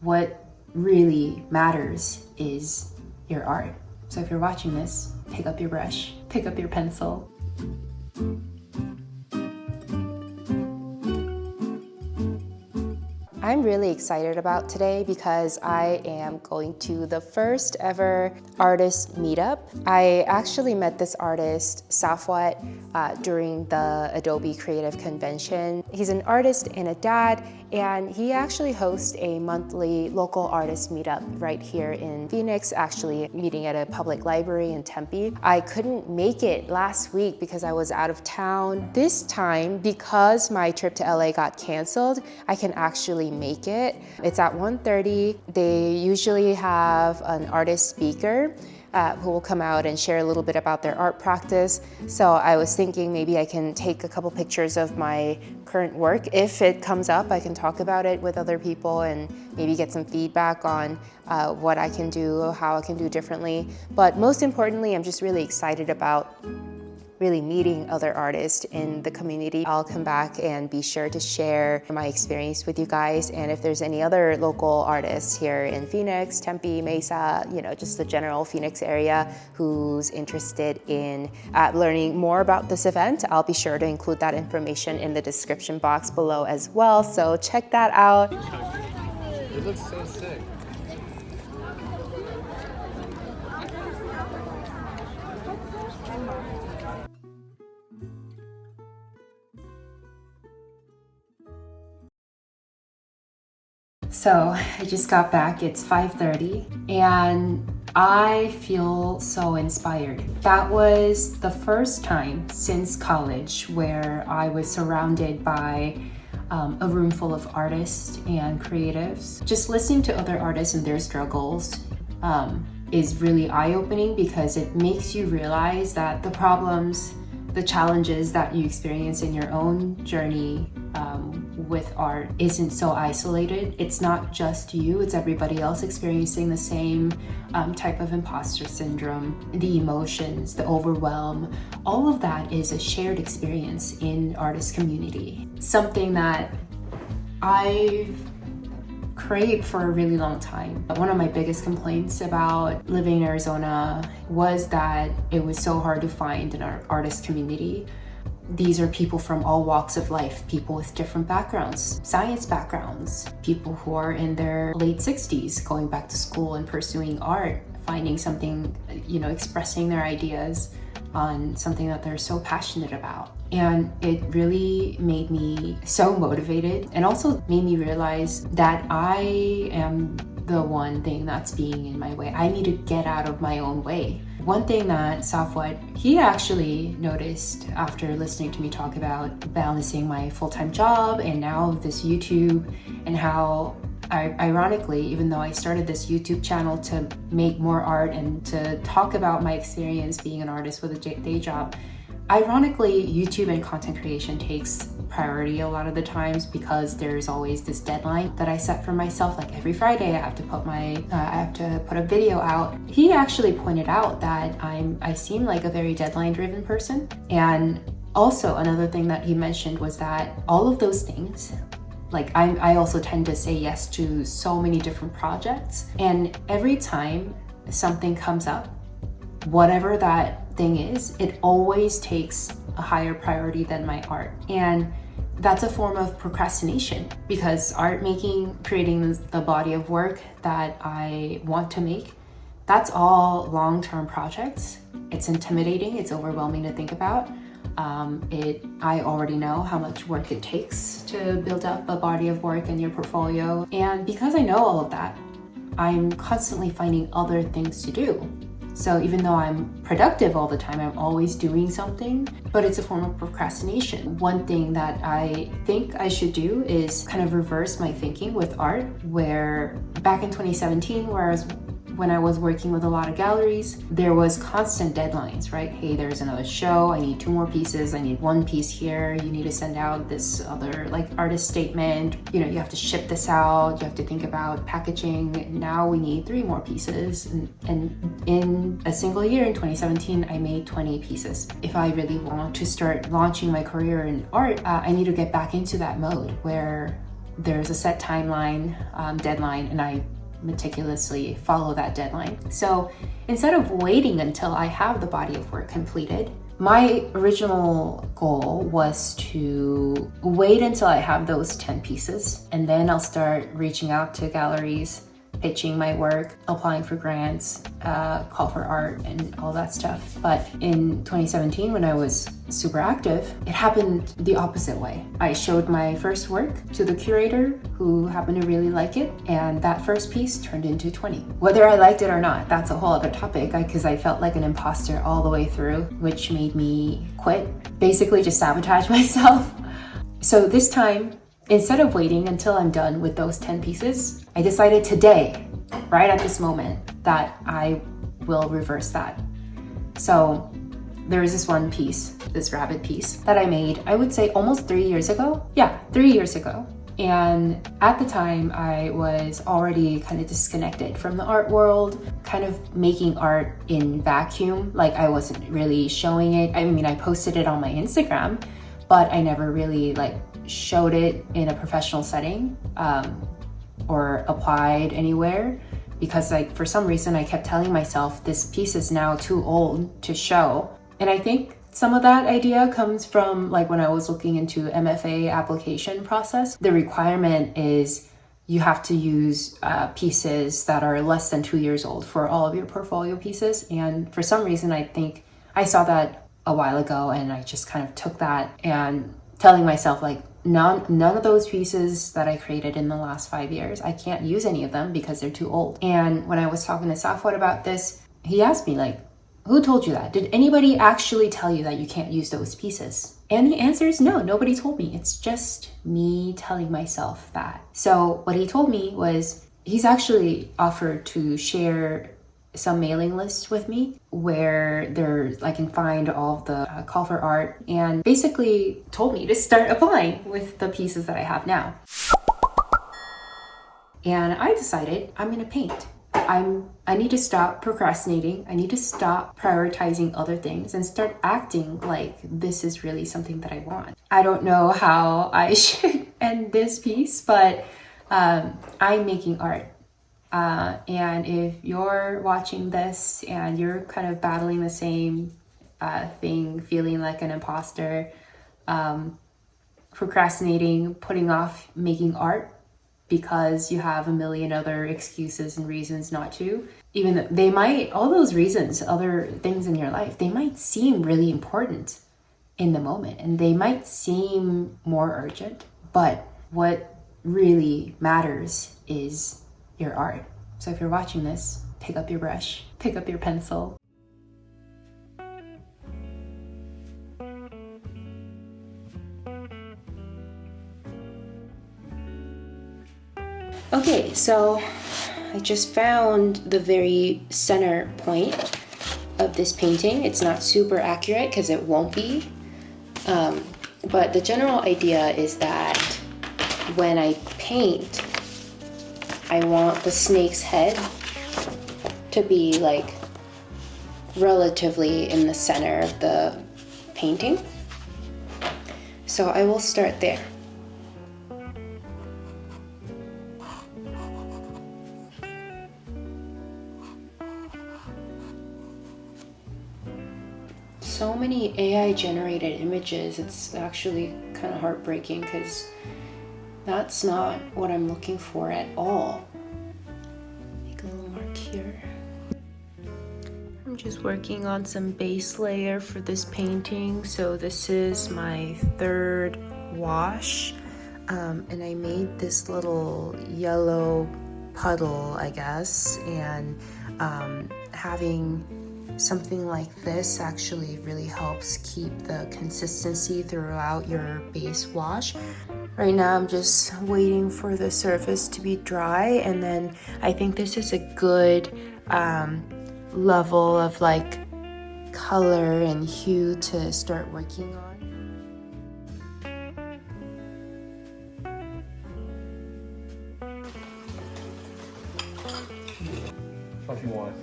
What really matters is your art. So if you're watching this, pick up your brush, pick up your pencil. I'm really excited about today because I am going to the first ever artist meetup. I actually met this artist, Safwat, during the Adobe Creative Convention. He's an artist and a dad, and he actually hosts a monthly local artist meetup right here in Phoenix, actually meeting at a public library in Tempe. I couldn't make it last week because I was out of town. This time, because my trip to LA got canceled, I can actually make it. It's at 1:30. They usually have an artist speaker who will come out and share a little bit about their art practice. So I was thinking maybe I can take a couple pictures of my current work. If it comes up, I can talk about it with other people and maybe get some feedback on what I can do, how I can do differently. But most importantly, I'm just really excited about really meeting other artists in the community. I'll come back and be sure to share my experience with you guys. And if there's any other local artists here in Phoenix, Tempe, Mesa, just the general Phoenix area who's interested in learning more about this event, I'll be sure to include that information in the description box below as well. So check that out. It looks so sick. So I just got back, it's 5:30, and I feel so inspired. That was the first time since college where I was surrounded by a room full of artists and creatives. Just listening to other artists and their struggles is really eye-opening because it makes you realize that the problems, the challenges that you experience in your own journey with art isn't so isolated. It's not just you, it's everybody else experiencing the same type of imposter syndrome, the emotions, the overwhelm. All of that is a shared experience in artist community. Something that I've craved for a really long time. One of my biggest complaints about living in Arizona was that it was so hard to find an artist community. These are people from all walks of life, people with different backgrounds, science backgrounds, people who are in their late 60s going back to school and pursuing art, finding something, expressing their ideas on something that they're so passionate about. And it really made me so motivated and also made me realize that I am the one thing that's being in my way. I need to get out of my own way. One thing that Safwat, he actually noticed after listening to me talk about balancing my full-time job and now this YouTube, and how ironically, even though I started this YouTube channel to make more art and to talk about my experience being an artist with a day job, ironically, YouTube and content creation takes priority a lot of the times because there's always this deadline that I set for myself. Like every Friday, I have to put a video out. He actually pointed out that I seem like a very deadline-driven person. And also another thing that he mentioned was that all of those things, like I also tend to say yes to so many different projects, and every time something comes up, whatever that thing is, it always takes a higher priority than my art. And that's a form of procrastination because art making, creating the body of work that I want to make, that's all long-term projects. It's intimidating, it's overwhelming to think about. I already know how much work it takes to build up a body of work in your portfolio. And because I know all of that, I'm constantly finding other things to do. So even though I'm productive all the time, I'm always doing something, but it's a form of procrastination. One thing that I think I should do is kind of reverse my thinking with art, where back in 2017, when I was working with a lot of galleries, there was constant deadlines, right? Hey, there's another show, I need 2 more pieces, I need 1 piece here, you need to send out this other artist statement, you have to ship this out, you have to think about packaging, now we need 3 more pieces. And in a single year in 2017, I made 20 pieces. If I really want to start launching my career in art, I need to get back into that mode where there's a set timeline, deadline, and I meticulously follow that deadline. So instead of waiting until I have the body of work completed, my original goal was to wait until I have those 10 pieces, and then I'll start reaching out to galleries, pitching my work, applying for grants, call for art, and all that stuff. But in 2017, when I was super active, it happened the opposite way. I showed my first work to the curator, who happened to really like it, and that first piece turned into 20. Whether I liked it or not, that's a whole other topic, because I felt like an imposter all the way through, which made me quit, basically just sabotage myself. So this time, instead of waiting until I'm done with those 10 pieces, I decided today, right at this moment, that I will reverse that. So there is this one piece, this rabbit piece that I made, I would say almost 3 years ago. Yeah, 3 years ago. And at the time, I was already kind of disconnected from the art world, kind of making art in vacuum. Like, I wasn't really showing it. I mean, I posted it on my Instagram, but I never really showed it in a professional setting or applied anywhere, because for some reason I kept telling myself this piece is now too old to show. And I think some of that idea comes from when I was looking into MFA application process. The requirement is you have to use pieces that are less than 2 years old for all of your portfolio pieces. And for some reason, I think I saw that a while ago, and I just kind of took that and telling myself none of those pieces that I created in the last 5 years, I can't use any of them because they're too old. And when I was talking to Safwat about this, he asked me who told you that? Did anybody actually tell you that you can't use those pieces? And the answer is no, nobody told me. It's just me telling myself that. So what he told me was he's actually offered to share some mailing lists with me where I can find all of the call for art, and basically told me to start applying with the pieces that I have now. And I decided I'm gonna paint. I need to stop procrastinating. I need to stop prioritizing other things and start acting like this is really something that I want. I don't know how I should end this piece, but I'm making art. And if you're watching this and you're kind of battling the same thing, feeling like an imposter, procrastinating, putting off making art because you have a million other excuses and reasons not to, even though they might, all those reasons, other things in your life, they might seem really important in the moment and they might seem more urgent, but what really matters is your art. So if you're watching this, pick up your brush, pick up your pencil. Okay, so I just found the very center point of this painting. It's not super accurate because it won't be, but the general idea is that when I paint, I want the snake's head to be relatively in the center of the painting. So I will start there. So many AI generated images, it's actually kind of heartbreaking because that's not what I'm looking for at all. Make a little mark here. I'm just working on some base layer for this painting. So this is my third wash. And I made this little yellow puddle, I guess. And having something like this actually really helps keep the consistency throughout your base wash. Right now I'm just waiting for the surface to be dry, and then I think this is a good level of color and hue to start working on. What you want?